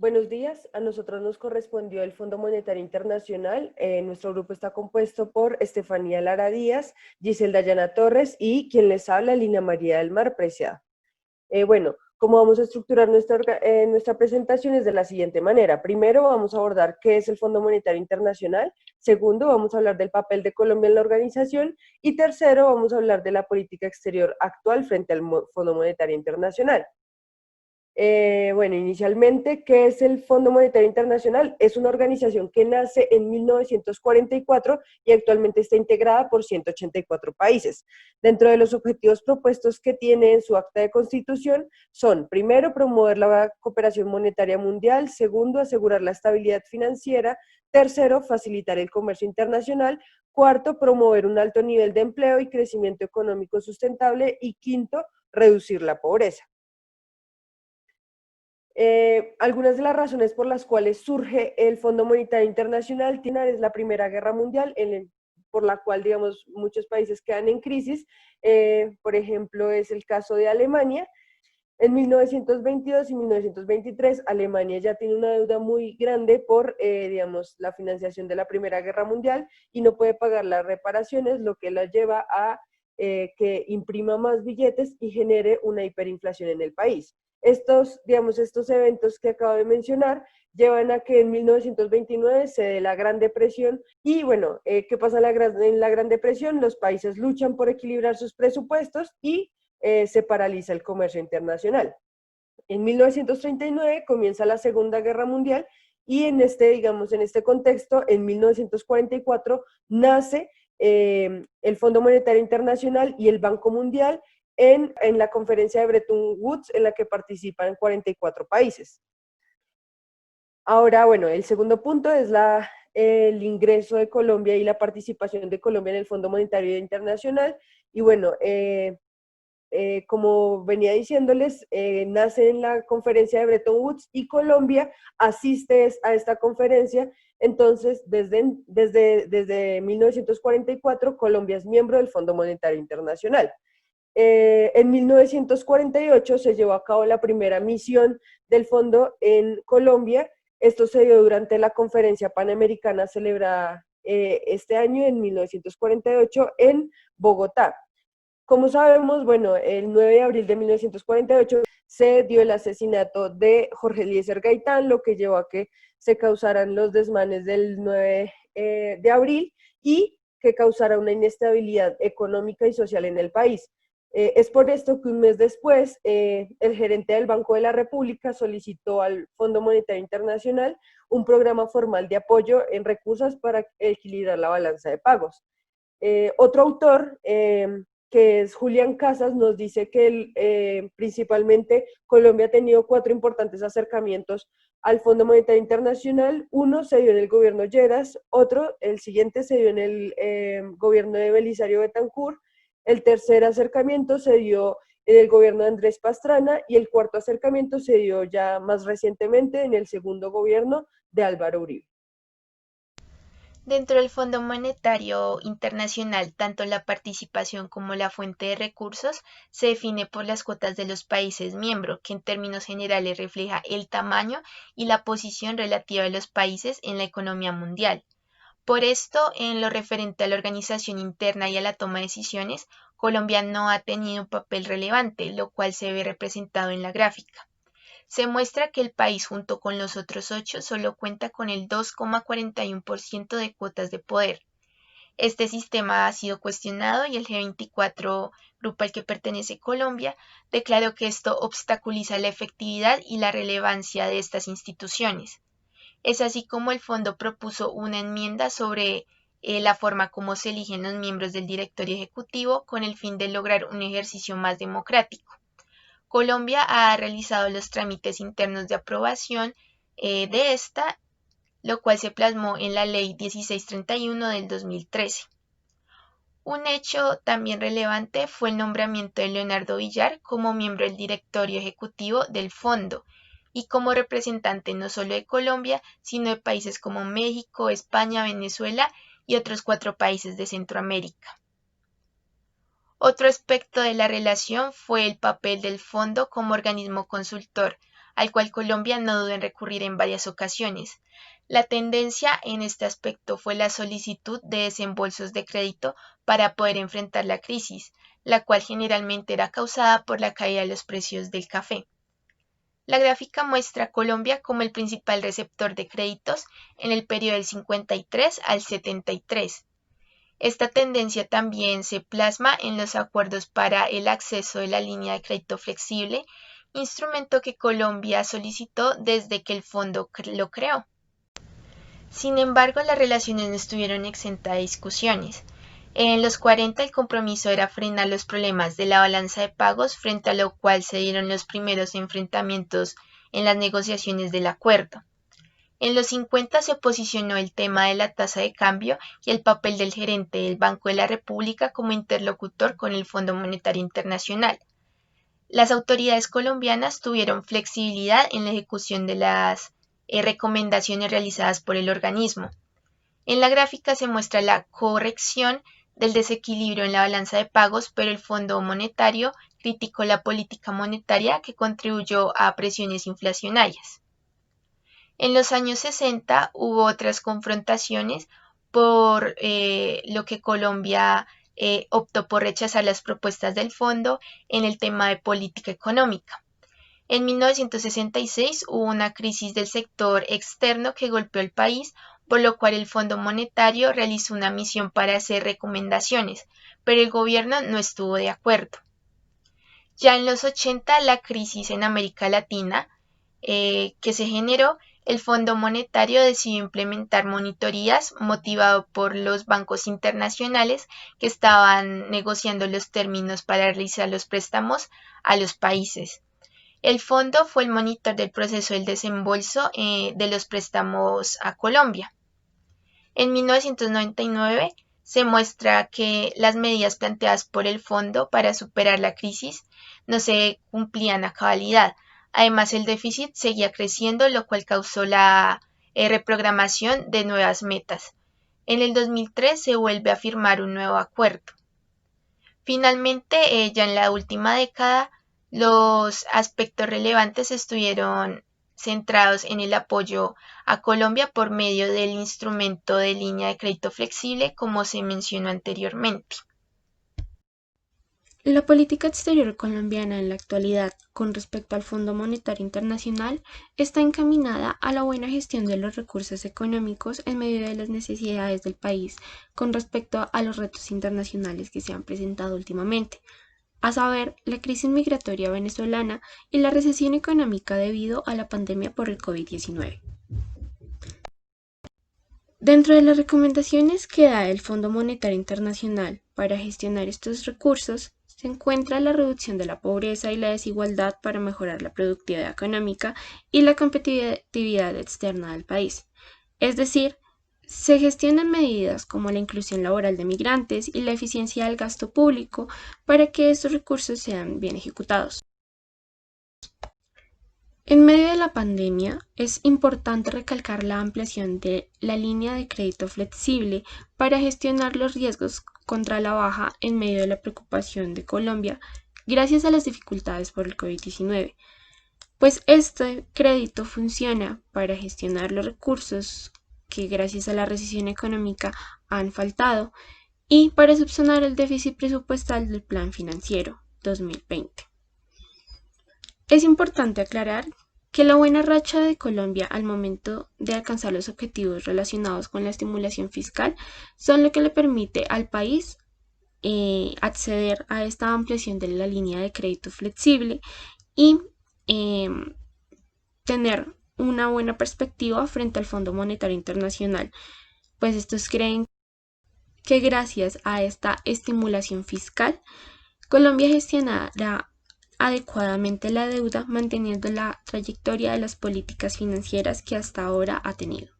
Buenos días, a nosotros nos correspondió el Fondo Monetario Internacional. Nuestro grupo está compuesto por Estefanía Lara Díaz, Giselda Yana Torres y quien les habla, Lina María del Mar Preciado. Cómo vamos a estructurar nuestra presentación es de la siguiente manera. Primero, vamos a abordar qué es el Fondo Monetario Internacional. Segundo, vamos a hablar del papel de Colombia en la organización. Y tercero, vamos a hablar de la política exterior actual frente al Fondo Monetario Internacional. Inicialmente, ¿qué es el Fondo Monetario Internacional? Es una organización que nace en 1944 y actualmente está integrada por 184 países. Dentro de los objetivos propuestos que tiene en su acta de constitución son, primero, promover la cooperación monetaria mundial; segundo, asegurar la estabilidad financiera; tercero, facilitar el comercio internacional; cuarto, promover un alto nivel de empleo y crecimiento económico sustentable; y quinto, reducir la pobreza. Algunas de las razones por las cuales surge el Fondo Monetario Internacional es la Primera Guerra Mundial, por la cual, digamos, muchos países quedan en crisis. Por ejemplo, es el caso de Alemania. En 1922 y 1923, Alemania ya tiene una deuda muy grande por, digamos, la financiación de la Primera Guerra Mundial y no puede pagar las reparaciones, lo que la lleva a que imprima más billetes y genere una hiperinflación en el país. Estos eventos que acabo de mencionar llevan a que en 1929 se dé la Gran Depresión. Y bueno, ¿qué pasa en la Gran Depresión? Los países luchan por equilibrar sus presupuestos y se paraliza el comercio internacional. En 1939 comienza la Segunda Guerra Mundial y digamos, en este contexto, en 1944 nace el Fondo Monetario Internacional y el Banco Mundial en la conferencia de Bretton Woods, en la que participan 44 países. Ahora, bueno, el segundo punto es el ingreso de Colombia y la participación de Colombia en el Fondo Monetario Internacional. Y bueno, como venía diciéndoles, nace en la conferencia de Bretton Woods y Colombia asiste a esta conferencia. Entonces, desde 1944, Colombia es miembro del Fondo Monetario Internacional. En 1948 se llevó a cabo la primera misión del fondo en Colombia. Esto se dio durante la conferencia panamericana celebrada este año, en 1948, en Bogotá. Como sabemos, bueno, el 9 de abril de 1948 se dio el asesinato de Jorge Eliezer Gaitán, lo que llevó a que se causaran los desmanes del 9 de abril y que causara una inestabilidad económica y social en el país. Es por esto que un mes después, el gerente del Banco de la República solicitó al Fondo Monetario Internacional un programa formal de apoyo en recursos para equilibrar la balanza de pagos. Otro autor, que es Julián Casas, nos dice que principalmente Colombia ha tenido 4 importantes acercamientos al Fondo Monetario Internacional. Uno se dio en el gobierno Lleras, el siguiente se dio en el gobierno de Belisario Betancur, el tercer acercamiento se dio en el gobierno de Andrés Pastrana y el cuarto acercamiento se dio ya más recientemente en el segundo gobierno de Álvaro Uribe. Dentro del Fondo Monetario Internacional, tanto la participación como la fuente de recursos se define por las cuotas de los países miembros, que en términos generales refleja el tamaño y la posición relativa de los países en la economía mundial. Por esto, en lo referente a la organización interna y a la toma de decisiones, Colombia no ha tenido un papel relevante, lo cual se ve representado en la gráfica. Se muestra que el país, junto con los otros 8, solo cuenta con el 2,41% de cuotas de poder. Este sistema ha sido cuestionado y el G24, grupo al que pertenece Colombia, declaró que esto obstaculiza la efectividad y la relevancia de estas instituciones. Es así como el fondo propuso una enmienda sobre la forma como se eligen los miembros del directorio ejecutivo con el fin de lograr un ejercicio más democrático. Colombia ha realizado los trámites internos de aprobación de esta, lo cual se plasmó en la Ley 1631 del 2013. Un hecho también relevante fue el nombramiento de Leonardo Villar como miembro del directorio ejecutivo del fondo y como representante no solo de Colombia, sino de países como México, España, Venezuela y otros 4 países de Centroamérica. Otro aspecto de la relación fue el papel del fondo como organismo consultor, al cual Colombia no dudó en recurrir en varias ocasiones. La tendencia en este aspecto fue la solicitud de desembolsos de crédito para poder enfrentar la crisis, la cual generalmente era causada por la caída de los precios del café. La gráfica muestra a Colombia como el principal receptor de créditos en el periodo del 53 al 73. Esta tendencia también se plasma en los acuerdos para el acceso de la línea de crédito flexible, instrumento que Colombia solicitó desde que el fondo lo creó. Sin embargo, las relaciones no estuvieron exentas de discusiones. En los 40 el compromiso era frenar los problemas de la balanza de pagos, frente a lo cual se dieron los primeros enfrentamientos en las negociaciones del acuerdo. En los 50 se posicionó el tema de la tasa de cambio y el papel del gerente del Banco de la República como interlocutor con el Fondo Monetario Internacional. Las autoridades colombianas tuvieron flexibilidad en la ejecución de las recomendaciones realizadas por el organismo. En la gráfica se muestra la corrección del desequilibrio en la balanza de pagos, pero el Fondo Monetario criticó la política monetaria que contribuyó a presiones inflacionarias. En los años 60 hubo otras confrontaciones por lo que Colombia optó por rechazar las propuestas del fondo en el tema de política económica. En 1966 hubo una crisis del sector externo que golpeó el país, por lo cual el Fondo Monetario realizó una misión para hacer recomendaciones, pero el gobierno no estuvo de acuerdo. Ya en los 80 la crisis en América Latina que se generó, el Fondo Monetario decidió implementar monitorías motivado por los bancos internacionales que estaban negociando los términos para realizar los préstamos a los países. El fondo fue el monitor del proceso del desembolso de los préstamos a Colombia. En 1999 se muestra que las medidas planteadas por el fondo para superar la crisis no se cumplían a cabalidad. Además, el déficit seguía creciendo, lo cual causó la reprogramación de nuevas metas. En el 2003 se vuelve a firmar un nuevo acuerdo. Finalmente, ya en la última década, los aspectos relevantes estuvieron centrados en el apoyo a Colombia por medio del instrumento de línea de crédito flexible, como se mencionó anteriormente. La política exterior colombiana en la actualidad con respecto al Fondo Monetario Internacional está encaminada a la buena gestión de los recursos económicos en medio de las necesidades del país con respecto a los retos internacionales que se han presentado últimamente, a saber, la crisis migratoria venezolana y la recesión económica debido a la pandemia por el COVID-19. Dentro de las recomendaciones que da el Fondo Monetario Internacional para gestionar estos recursos, se encuentra la reducción de la pobreza y la desigualdad para mejorar la productividad económica y la competitividad externa del país. Es decir, se gestionan medidas como la inclusión laboral de migrantes y la eficiencia del gasto público para que estos recursos sean bien ejecutados. En medio de la pandemia, es importante recalcar la ampliación de la línea de crédito flexible para gestionar los riesgos contra la baja en medio de la preocupación de Colombia gracias a las dificultades por el COVID-19, pues este crédito funciona para gestionar los recursos que gracias a la recesión económica han faltado y para subsanar el déficit presupuestal del Plan Financiero 2020. Es importante aclarar que la buena racha de Colombia al momento de alcanzar los objetivos relacionados con la estimulación fiscal son lo que le permite al país acceder a esta ampliación de la línea de crédito flexible y tener una buena perspectiva frente al Fondo Monetario Internacional, pues estos creen que gracias a esta estimulación fiscal, Colombia gestionará adecuadamente la deuda, manteniendo la trayectoria de las políticas financieras que hasta ahora ha tenido.